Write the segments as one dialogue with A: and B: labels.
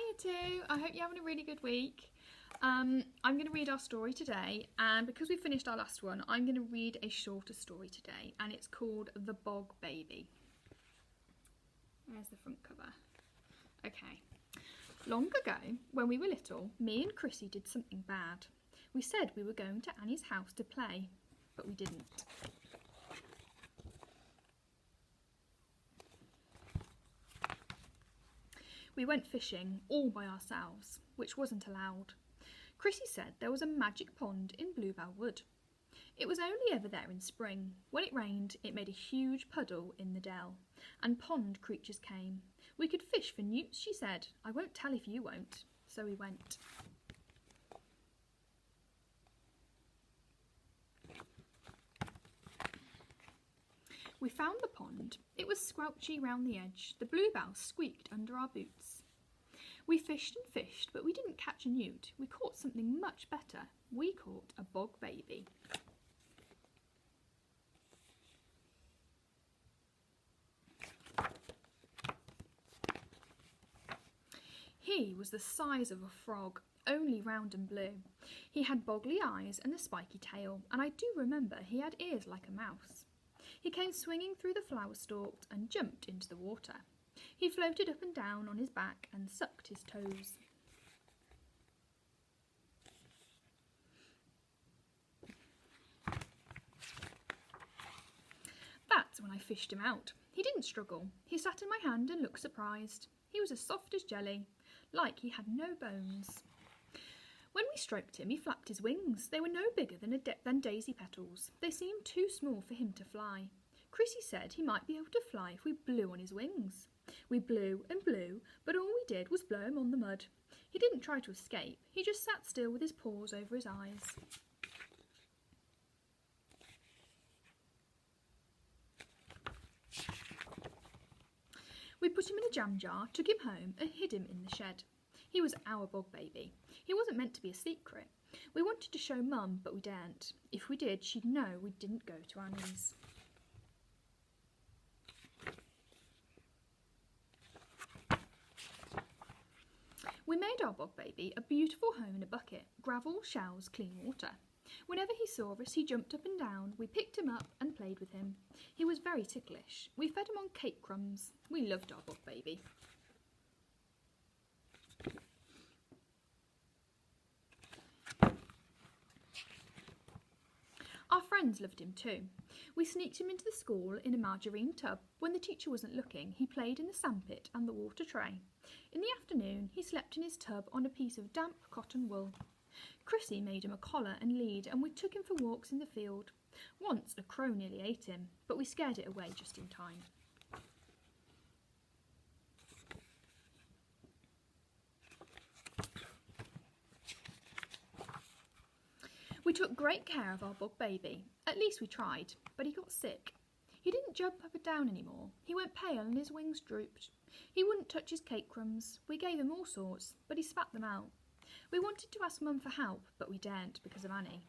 A: Hiya too, I hope you're having a really good week. I'm going to read our story today, and because we finished our last one, I'm going to read a shorter story today, and it's called The Bog Baby. There's the front cover. Okay. Long ago, when we were little, me and Chrissy did something bad. We said we were going to Annie's house to play, but we didn't. We went fishing all by ourselves, which wasn't allowed. Chrissy said there was a magic pond in Bluebell Wood. It was only ever there in spring. When it rained, it made a huge puddle in the dell, and pond creatures came. We could fish for newts, she said. I won't tell if you won't. So we went. We found the pond. It was squelchy round the edge. The bluebells squeaked under our boots. We fished and fished, but we didn't catch a newt. We caught something much better. We caught a bog baby. He was the size of a frog, only round and blue. He had boggly eyes and a spiky tail, and I do remember he had ears like a mouse. He came swinging through the flower stalks and jumped into the water. He floated up and down on his back and sucked his toes. That's when I fished him out. He didn't struggle. He sat in my hand and looked surprised. He was as soft as jelly, like he had no bones. When we stroked him, he flapped his wings. They were no bigger than daisy petals. They seemed too small for him to fly. Chrissy said he might be able to fly if we blew on his wings. We blew and blew, but all we did was blow him on the mud. He didn't try to escape. He just sat still with his paws over his eyes. We put him in a jam jar, took him home and hid him in the shed. He was our bog baby. He wasn't meant to be a secret. We wanted to show Mum, but we daren't. If we did, she'd know we didn't go to Annie's. We made our bog baby a beautiful home in a bucket, gravel, shells, clean water. Whenever he saw us, he jumped up and down. We picked him up and played with him. He was very ticklish. We fed him on cake crumbs. We loved our bog baby. Our friends loved him too. We sneaked him into the school in a margarine tub. When the teacher wasn't looking, he played in the sandpit and the water tray. In the afternoon, he slept in his tub on a piece of damp cotton wool. Chrissy made him a collar and lead, and we took him for walks in the field. Once a crow nearly ate him, but we scared it away just in time. We took great care of our bog baby. At least we tried, but he got sick. He didn't jump up and down anymore. He went pale and his wings drooped. He wouldn't touch his cake crumbs. We gave him all sorts, but he spat them out. We wanted to ask Mum for help, but we daren't because of Annie.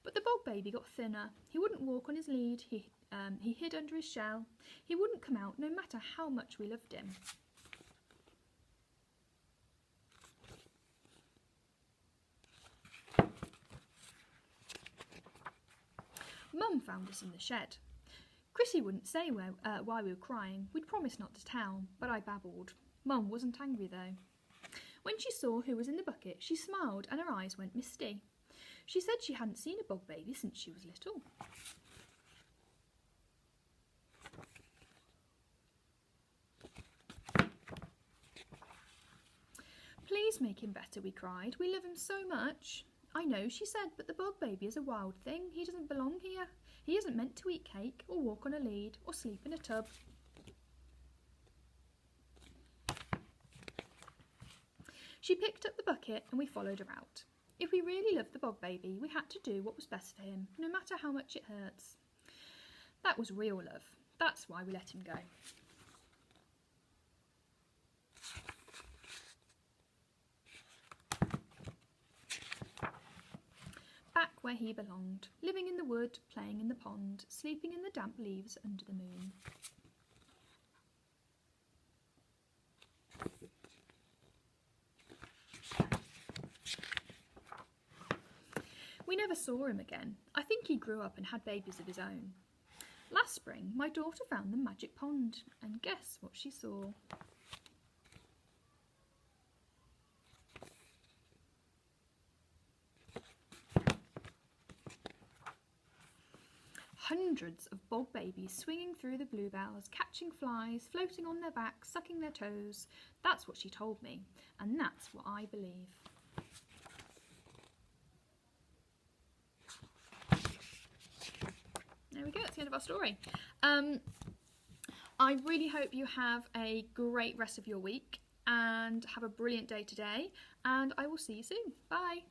A: But the bog baby got thinner. He wouldn't walk on his lead. He hid under his shell. He wouldn't come out no matter how much we loved him. Mum found us in the shed. Chrissy wouldn't say why we were crying. We'd promised not to tell, but I babbled. Mum wasn't angry though. When she saw who was in the bucket, she smiled and her eyes went misty. She said she hadn't seen a bog baby since she was little. Please make him better, we cried. We love him so much. I know, she said, but the bog baby is a wild thing. He doesn't belong here. He isn't meant to eat cake or walk on a lead or sleep in a tub. She picked up the bucket and we followed her out. If we really loved the bog baby, we had to do what was best for him, no matter how much it hurts. That was real love. That's why we let him go. Back where he belonged, living in the wood, playing in the pond, sleeping in the damp leaves under the moon. We never saw him again. I think he grew up and had babies of his own. Last spring, my daughter found the magic pond, and guess what she saw? Hundreds of bog babies swinging through the bluebells, catching flies, floating on their backs, sucking their toes. That's what she told me, and that's what I believe. There we go, that's the end of our story. I really hope you have a great rest of your week and have a brilliant day today, and I will see you soon. Bye.